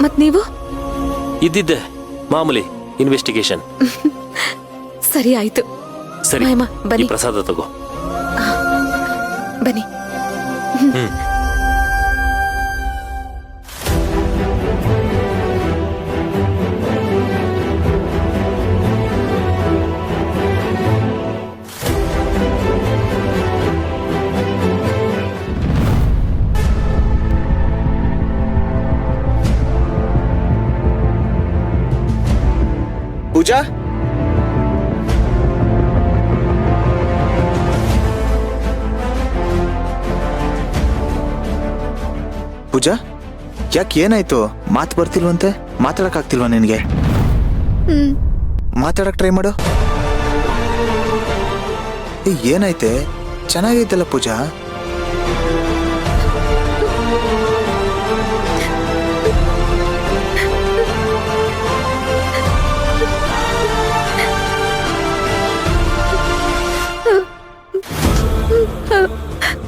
ಮತ್ ನೀವು? ಇದ್ದಿದ್ದೆ ಮಾಮೂಲಿ ಇನ್ವೆಸ್ಟಿಗೇಷನ್. ಸರಿ ಆಯ್ತು. ಸರಿ, ಮಾಯಮ್ಮ ಈ ಬನ್ನಿ ಪ್ರಸಾದ ತಗೋ. ಬನ್ನಿ. ಪೂಜಾ, ಪೂಜಾ, ಯಾಕೆ ಏನಾಯ್ತು? ಮಾತು ಬರ್ತಿಲ್ವಂತೆ? ಮಾತಾಡಕ್ ಆಗ್ತಿಲ್ವಾ ನಿನಗೆ? ಮಾತಾಡಕ್ ಟ್ರೈ ಮಾಡು. ಏನಾಯ್ತೆ? ಚೆನ್ನಾಗೈತಲ್ಲ ಪೂಜಾ.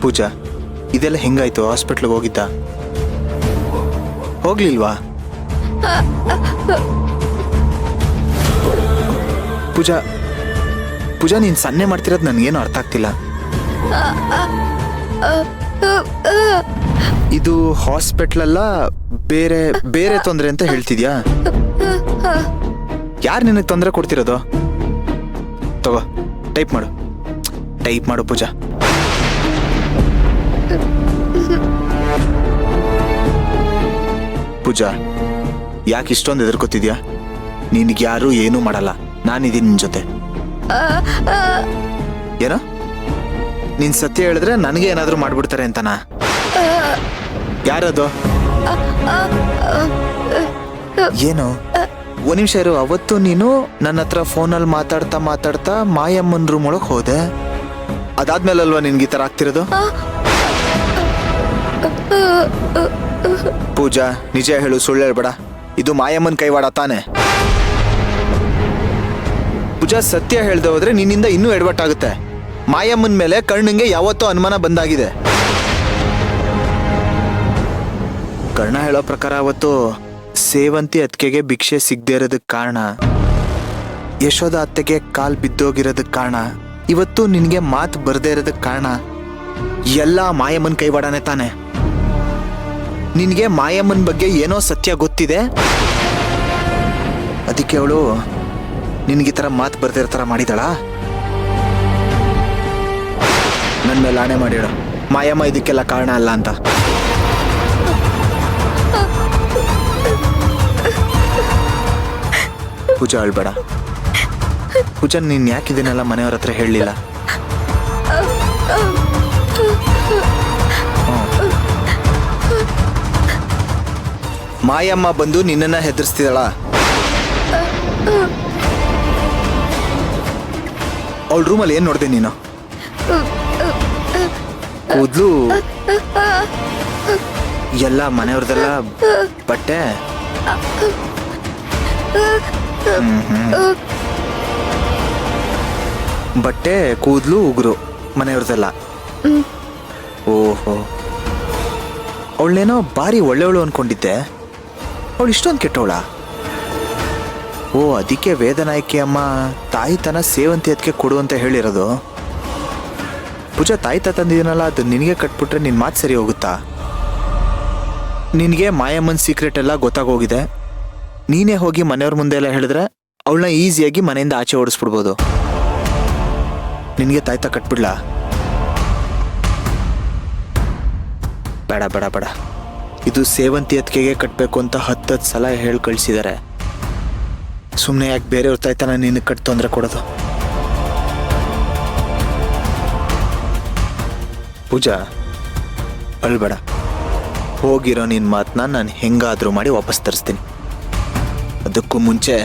ಪೂಜಾ, ಇದೆಲ್ಲ ಹೆಂಗಾಯ್ತು? ಹಾಸ್ಪಿಟ್ಲ್ಗೆ ಹೋಗಿದ್ದ? ಹೋಗ್ಲಿಲ್ವಾ? ಪೂಜಾ, ಪೂಜಾ, ನೀನ್ ಸನ್ನೆ ಮಾಡ್ತಿರೋದು ನನ್ಗೇನು ಅರ್ಥ ಆಗ್ತಿಲ್ಲ. ಇದು ಹಾಸ್ಪಿಟ್ಲ್ ಅಲ್ಲ, ಬೇರೆ ಬೇರೆ ತೊಂದರೆ ಅಂತ ಹೇಳ್ತಿದ್ಯಾ? ಯಾರು ನಿನಗೆ ತೊಂದರೆ ಕೊಡ್ತಿರೋದು? ತಗೋ, ಟೈಪ್ ಮಾಡು, ಟೈಪ್ ಮಾಡು ಪೂಜಾ. ಪೂಜಾ, ಯಾಕೆ ಇಷ್ಟೊಂದು ಹೆದರ್ಕೋತಿದ್ಯಾ? ನಿನ್ಗೆ ಯಾರು ಏನೂ ಮಾಡಲ್ಲ, ನಾನಿದ್ದೀನಿ ನಿನ್ ಜೊತೆ. ಏನೋ ನೀನ್ ಸತ್ಯ ಹೇಳಿದ್ರೆ ನನಗೆ ಏನಾದ್ರೂ ಮಾಡ್ಬಿಡ್ತಾರೆ ಅಂತನಾ? ಯಾರದು? ಏನು? ಒಂದ್ ನಿಮಿಷ ಇರು. ಅವತ್ತು ನೀನು ನನ್ನ ಹತ್ರ ಫೋನಲ್ಲಿ ಮಾತಾಡ್ತಾ ಮಾತಾಡ್ತಾ ಮಾಯಮ್ಮನ್ ರೂಮ್ ಒಳಗೆ ಹೋದೆ. ಅದಾದ್ಮೇಲೆ ಅಲ್ವಾ ನಿನ್ಗೆ ಈ ತರ ಆಗ್ತಿರೋದು? ಪೂಜಾ, ನಿಜ ಹೇಳು, ಸುಳ್ಳು ಹೇಳ್ಬೇಡ. ಇದು ಮಾಯಮ್ಮನ್ ಕೈವಾಡ ತಾನೆ? ಪೂಜಾ, ಸತ್ಯ ಹೇಳ್ದೆ ಹೋದ್ರೆ ನಿನ್ನಿಂದ ಇನ್ನೂ ಎಡವಟ್ಟಾಗುತ್ತೆ. ಮಾಯಮ್ಮನ ಮೇಲೆ ಕರ್ಣಂಗೆ ಯಾವತ್ತೋ ಅನುಮಾನ ಬಂದಾಗಿದೆ. ಕರ್ಣ ಹೇಳೋ ಪ್ರಕಾರ ಅವತ್ತು ಸೇವಂತಿ ಅತ್ತಿಗೆಗೆ ಭಿಕ್ಷೆ ಸಿಗದೆ ಇರೋದಕ್ಕೆ ಕಾರಣ, ಯಶೋಧ ಅತ್ತೆಗೆ ಕಾಲ್ ಬಿದ್ದೋಗಿರೋದಕ್ಕೆ ಕಾರಣ, ಇವತ್ತು ನಿನ್ಗೆ ಮಾತು ಬರ್ದೇ ಇರೋದಕ್ಕೆ ಕಾರಣ ಎಲ್ಲ ಮಾಯಮ್ಮನ್ ಕೈವಾಡನೆ ತಾನೆ? ನಿನ್ಗೆ ಮಾಯಮ್ಮನ ಬಗ್ಗೆ ಏನೋ ಸತ್ಯ ಗೊತ್ತಿದೆ, ಅದಕ್ಕೆ ಅವಳು ನಿನ್ಗೆ ಈ ಥರ ಮಾತು ಬರ್ದಿರೋ ಥರ ಮಾಡಿದಾಳ? ನನ್ನ ಮೇಲೆ ಆಣೆ ಮಾಡಿಳು, ಮಾಯಮ್ಮ ಇದಕ್ಕೆಲ್ಲ ಕಾರಣ ಅಲ್ಲ ಅಂತ. ಪೂಜಾ, ಅಳ್ಬೇಡ. ಪೂಜಾ, ನೀನ್ ಯಾಕಿದನ್ನೆಲ್ಲ ಮನೆಯವ್ರ ಹತ್ರ ಹೇಳಲಿಲ್ಲ? ಮಾಯಮ್ಮ ಬಂದು ನಿನ್ನನ್ನ ಹೆದರ್ಸ್ತಿದಳ. ಅವಳ ರೂಮಲ್ಲಿ ಏನ್ ನೋಡ್ದೆ ನೀನು? ಕೂದ್ಲು ಎಲ್ಲ ಮನೆಯವ್ರದೆಲ್ಲ ಬಟ್ಟೆ. ಬಟ್ಟೆ, ಕೂದ್ಲು, ಉಗುರು ಮನೆಯವ್ರದೆಲ್ಲ. ಓಹೋ, ಅವಳೇನೋ ಭಾರಿ ಒಳ್ಳೆವಳು ಅನ್ಕೊಂಡಿದ್ದೆ. ಅವಳು ಇಷ್ಟೊಂದು ಕೆಟ್ಟವಳ? ಓ, ಅದಕ್ಕೆ ವೇದನಾಯಕಿ ಅಮ್ಮ ತಾಯಿತನ ಸೇವಂತಿ ಅದಕ್ಕೆ ಕೊಡು ಅಂತ ಹೇಳಿರೋದು. ಪೂಜಾ, ತಾಯಿ ತಂದಿದ್ದೀನಲ್ಲ, ಅದು ನಿನಗೆ ಕಟ್ಬಿಟ್ರೆ ನಿನ್ನ ಮಾತು ಸರಿ ಹೋಗುತ್ತಾ? ನಿನಗೆ ಮಾಯಮ್ಮನ ಸೀಕ್ರೆಟ್ ಎಲ್ಲ ಗೊತ್ತಾಗೋಗಿದೆ. ನೀನೇ ಹೋಗಿ ಮನೆಯವ್ರ ಮುಂದೆ ಎಲ್ಲ ಹೇಳಿದ್ರೆ ಅವಳನ್ನ ಈಸಿಯಾಗಿ ಮನೆಯಿಂದ ಆಚೆ ಓಡಿಸ್ಬಿಡ್ಬೋದು. ನಿನಗೆ ತಾಯ್ತ ಕಟ್ಬಿಡ್ಲಾ? ಬೇಡ ಬೇಡ ಬೇಡ. ಇದು ಸೇವಂತಿ ಅತ್ತಿಗೆಗೆ ಕಟ್ಟಬೇಕು ಅಂತ 10 ಸಲ ಹೇಳಿ ಕಳಿಸಿದ್ದಾರೆ. ಸುಮ್ಮನೆ ಯಾಕೆ ಬೇರೆಯವ್ರ ತಾಯ್ತನ ನಿನಗೆ ಕಟ್ ತೊಂದರೆ ಕೊಡೋದು? ಪೂಜಾ, ಅಳ್ಬೇಡ. ಹೋಗಿರೋ ನಿನ್ನ ಮಾತನ್ನ ನಾನು ಹೆಂಗಾದ್ರೂ ಮಾಡಿ ವಾಪಸ್ ತರಿಸ್ತೀನಿ. ಅದಕ್ಕೂ ಮುಂಚೆ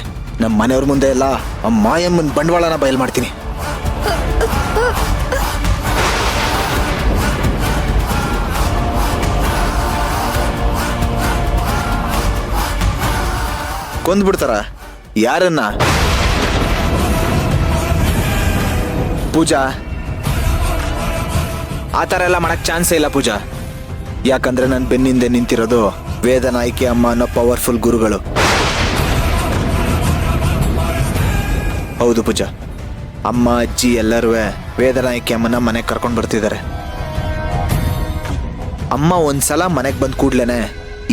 ನಮ್ಮ ಮನೆಯವ್ರ ಮುಂದೆ ಎಲ್ಲ ಆ ಮಾಯಮ್ಮನ ಬಂಡವಾಳನ ಬಯಲು ಮಾಡ್ತೀನಿ. ಕೊಂದ್ಬಿಡ್ತಾರ? ಯಾರನ್ನ? ಪೂಜಾ, ಆ ಥರ ಎಲ್ಲ ಮಾಡಕ್ ಚಾನ್ಸೇ ಇಲ್ಲ ಪೂಜಾ. ಯಾಕಂದ್ರೆ ನನ್ನ ಬೆನ್ನಿಂದೆ ನಿಂತಿರೋದು ವೇದನಾಯ್ಕೆ ಅಮ್ಮ ಅನ್ನೋ ಪವರ್ಫುಲ್ ಗುರುಗಳು. ಹೌದು ಪೂಜಾ, ಅಮ್ಮ ಅಜ್ಜಿ ಎಲ್ಲರೂ ವೇದನಾಯ್ಕೆ ಅಮ್ಮನ ಮನೆಗೆ ಕರ್ಕೊಂಡು ಬರ್ತಿದ್ದಾರೆ. ಅಮ್ಮ ಒಂದ್ಸಲ ಮನೆಗೆ ಬಂದ್ ಕೂಡ್ಲೇನೆ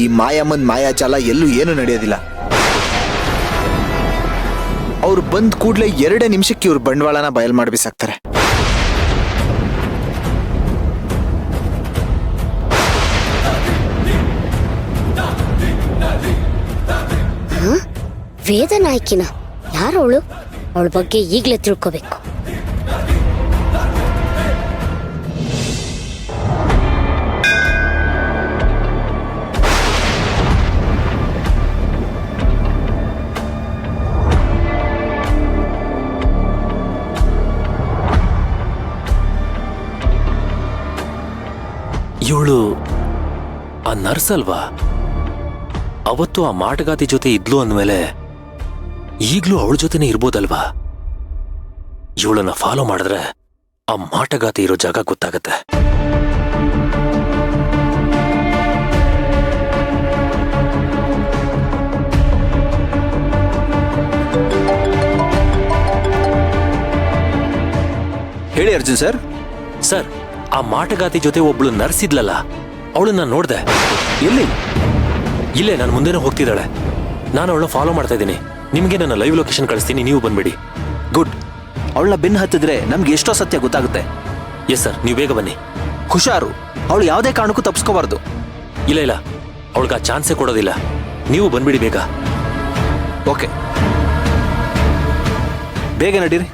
ಈ ಮಾಯಮ್ಮನ್ ಮಾಯಾಜಾಲ ಎಲ್ಲೂ ಏನು ನಡೆಯೋದಿಲ್ಲ. ಅವ್ರು ಬಂದ್ ಕೂಡ್ಲೆ 2 ನಿಮಿಷಕ್ಕೆ ಇವ್ರ ಬಂಡವಾಳನ ಬಯಲ್ ಮಾಡ್ಬಿಸಾಕ್ತಾರೆ. ವೇದನಾಯ್ಕಿನ ಯಾರವಳು? ಅವಳ ಬಗ್ಗೆ ಈಗಲೇ ತಿಳ್ಕೋಬೇಕು. ಇವಳು ಆ ನರ್ಸ್ ಅಲ್ವಾ? ಅವತ್ತು ಆ ಮಾಟಗಾತಿ ಜೊತೆ ಇದ್ಲು ಅಂದ್ಮೇಲೆ ಈಗ್ಲೂ ಅವಳ ಜೊತೆನೇ ಇರ್ಬೋದಲ್ವಾ? ಇವಳನ್ನ ಫಾಲೋ ಮಾಡಿದ್ರೆ ಆ ಮಾಟಗಾತಿ ಇರೋ ಜಾಗ ಗೊತ್ತಾಗತ್ತೆ. ಹೇಳಿ ಅರ್ಜುನ್ ಸರ್. ಸರ್, ಆ ಮಾಟಗಾತಿ ಜೊತೆ ಒಬ್ಳು ನರ್ಸ್ ಇದ್ಲಲ್ಲ, ಅವಳನ್ನ ನೋಡ್ದೆ. ಎಲ್ಲಿ? ಇಲ್ಲೇ ನಾನು ಮುಂದೆನೇ ಹೋಗ್ತಿದ್ದಾಳೆ. ನಾನು ಅವಳನ್ನ ಫಾಲೋ ಮಾಡ್ತಾ ಇದ್ದೀನಿ. ನಿಮಗೆ ನನ್ನ ಲೈವ್ ಲೊಕೇಶನ್ ಕಳಿಸ್ತೀನಿ, ನೀವು ಬಂದ್ಬಿಡಿ. ಗುಡ್. ಅವಳನ್ನ ಬೆನ್ನು ಹತ್ತಿದ್ರೆ ನಮ್ಗೆ ಎಷ್ಟೋ ಸತ್ಯ ಗೊತ್ತಾಗುತ್ತೆ. ಎಸ್ ಸರ್, ನೀವು ಬೇಗ ಬನ್ನಿ. ಹುಷಾರು, ಅವಳು ಯಾವುದೇ ಕಾರಣಕ್ಕೂ ತಪ್ಪಿಸ್ಕೋಬಾರ್ದು. ಇಲ್ಲ, ಅವಳಿಗೆ ಆ ಚಾನ್ಸೇ ಕೊಡೋದಿಲ್ಲ. ನೀವು ಬಂದ್ಬಿಡಿ ಬೇಗ. ಓಕೆ, ಬೇಗ ನಡೀರಿ.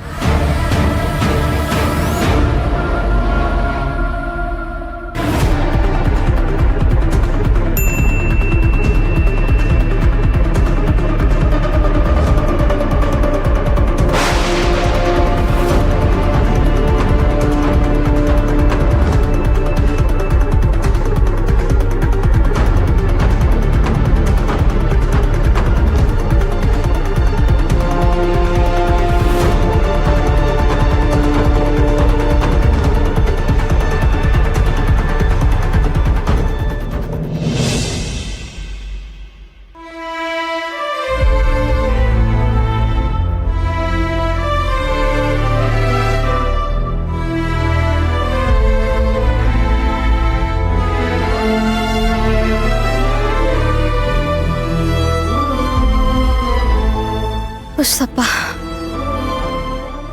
ಸಪ್ಪ,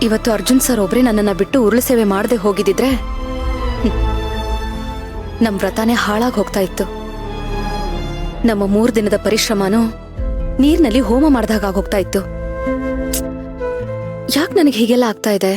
ಇವತ್ತು ಅರ್ಜುನ್ ಸರ್ ಒಬ್ರೇ ನನ್ನನ್ನ ಬಿಟ್ಟು ಉರುಳು ಸೇವೆ ಮಾಡದೆ ಹೋಗಿದ್ದಿದ್ರೆ ನಮ್ ವ್ರತಾನೇ ಹಾಳಾಗಿ ಹೋಗ್ತಾ ಇತ್ತು. ನಮ್ಮ 3 ದಿನದ ಪರಿಶ್ರಮನೂ ನೀರ್ನಲ್ಲಿ ಹೋಮ ಮಾಡ್ದಾಗ ಹೋಗ್ತಾ ಇತ್ತು. ಯಾಕೆ ನನಗೆ ಹೀಗೆಲ್ಲ ಆಗ್ತಾ ಇದೆ?